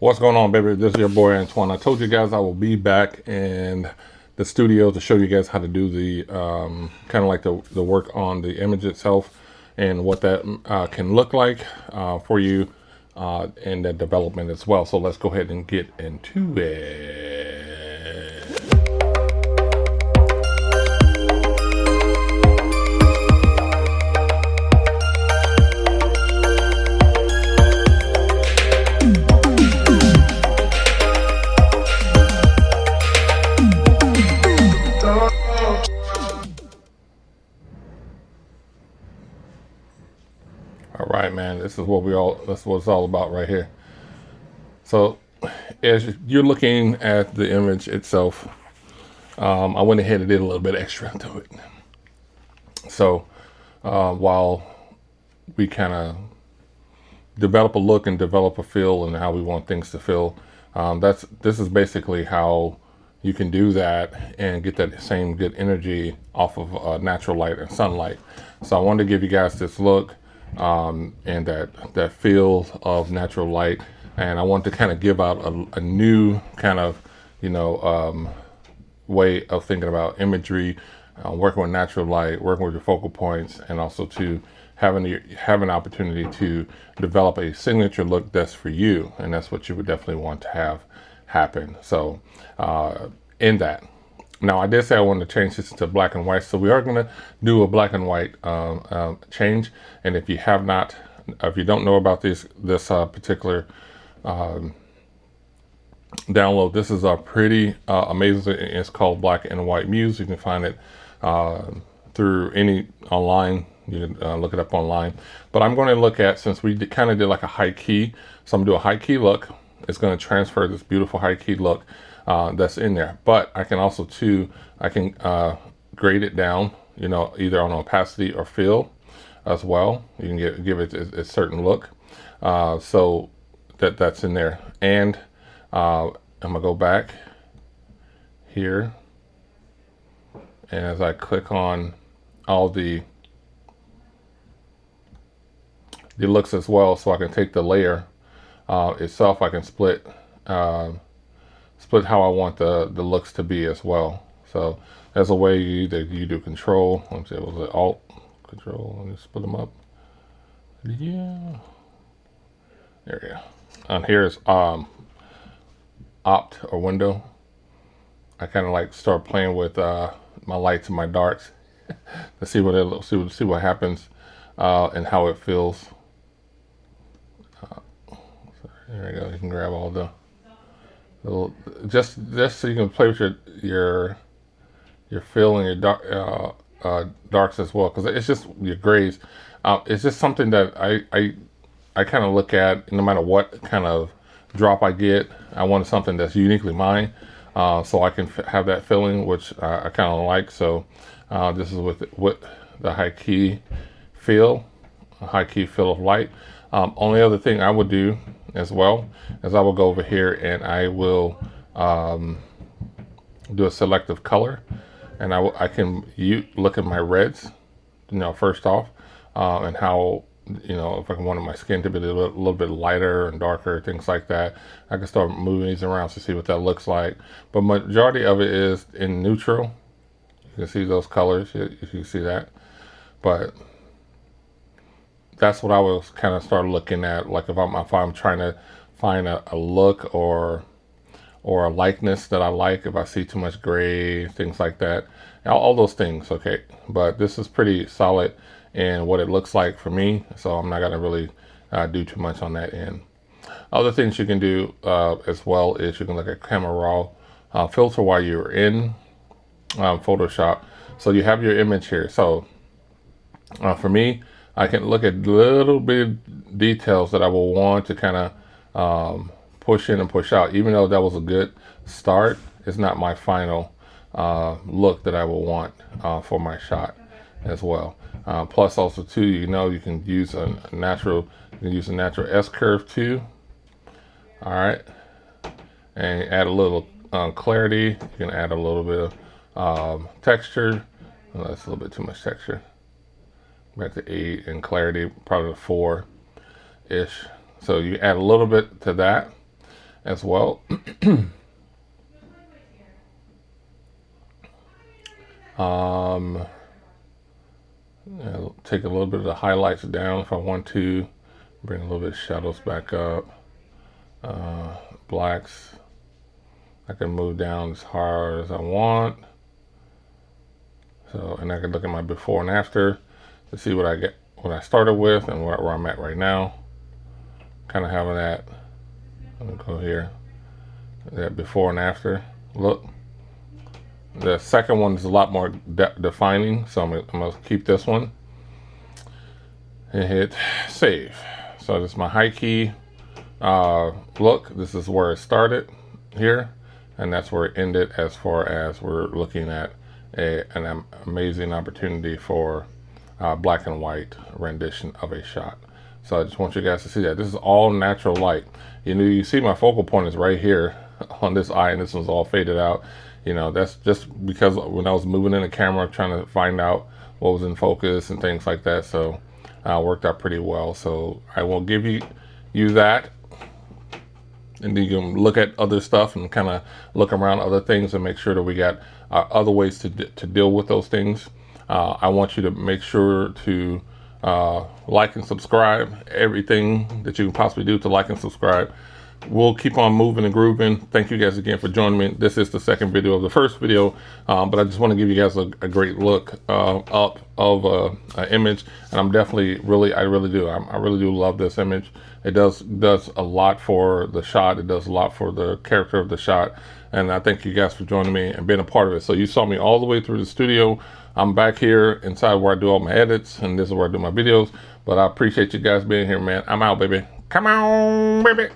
What's going on, baby? This is your boy Antwyone. I told you guys I will be back in the studio to show you guys how to do the kind of like the work on the image itself and what that can look like for you in the development as well. So let's go ahead and get into it. All right, man, this is what that's what it's all about right here. So as you're looking at the image itself, I went ahead and did a little bit extra to it. So while we kind of develop a look and develop a feel and how we want things to feel, this is basically how you can do that and get that same good energy off of natural light and sunlight. So I wanted to give you guys this look and that feel of natural light, and I want to kind of give out a new kind of way of thinking about imagery, working with natural light, working with your focal points, and also to have an opportunity to develop a signature look that's for you, and that's what you would definitely want to have happen. So in that, now I did say I wanted to change this to black and white, so we are going to do a black and white change. And if you don't know about this particular download, this is a pretty amazing. It's called Black and White Muse. You can find it through any online. You can look it up online. But I'm going to look at, since we kind of did like a high key, so I'm going to do a high key look. It's going to transfer this beautiful high key look that's in there. But I can also grade it down, either on opacity or fill as well. You can give it a certain look. So that's in there. And I'm gonna go back here, and as I click on all the looks as well, so I can take the layer itself. I can split how I want the looks to be as well. So there's a way you do control. Let me see, was it Alt Control? Let me split them up. Yeah, there we go. And here's opt or window. I kind of like start playing with my lights and my darks to see what happens and how it feels. There we go. You can grab all the little, just so you can play with your fill and your darks as well, because it's just your grays. It's just something that I kind of look at. No matter what kind of drop I get, I want something that's uniquely mine, so I can have that feeling, which I kind of like. So this is with the high key feel of light. Only other thing I would do as well is I will go over here and I will do a selective color, and I can look at my reds, first off, and how, if I wanted my skin to be a little bit lighter and darker, things like that, I can start moving these around to see what that looks like. But majority of it is in neutral. You can see those colors, if you see that. But that's what I was kind of start looking at. Like if I'm trying to find a look or a likeness that I like, if I see too much gray, things like that, all those things. Okay, but this is pretty solid in what it looks like for me, so I'm not gonna really do too much on that end. Other things you can do as well is you can look at camera raw filter while you're in Photoshop. So you have your image here. So for me, I can look at little bit of details that I will want to kind of push in and push out. Even though that was a good start, it's not my final look that I will want for my shot as well. Plus also too, you can use a natural S curve too. All right, and add a little clarity. You can add a little bit of texture. Well, that's a little bit too much texture. Back to 8, and clarity probably 4-ish. So you add a little bit to that, as well. Take a little bit of the highlights down if I want to. Bring a little bit of shadows back up. Blacks, I can move down as hard as I want. So, and I can look at my before and after to see what I started with and where I'm at right now. Kind of having that. I'm gonna go here. That before and after look. The second one is a lot more defining, so I'm gonna keep this one and hit save. So this is my high key look. This is where it started here, and that's where it ended as far as we're looking at an amazing opportunity for black and white rendition of a shot. So I just want you guys to see that this is all natural light. You see my focal point is right here on this eye, and this one's all faded out. That's just because when I was moving in the camera trying to find out what was in focus and things like that. So worked out pretty well. So I will give you that, and then you can look at other stuff and kind of look around other things and make sure that we got other ways to deal with those things. I want you to make sure to like and subscribe. Everything that you can possibly do to like and subscribe. We'll keep on moving and grooving. Thank you guys again for joining me. This is the second video of the first video, but I just want to give you guys a great look up of an image, and I'm definitely I really do love this image. It does a lot for the shot. It does a lot for the character of the shot, and I thank you guys for joining me and being a part of it. So you saw me all the way through the studio. I'm back here inside where I do all my edits, and this is where I do my videos. But I appreciate you guys being here, man. I'm out, baby. Come on, baby.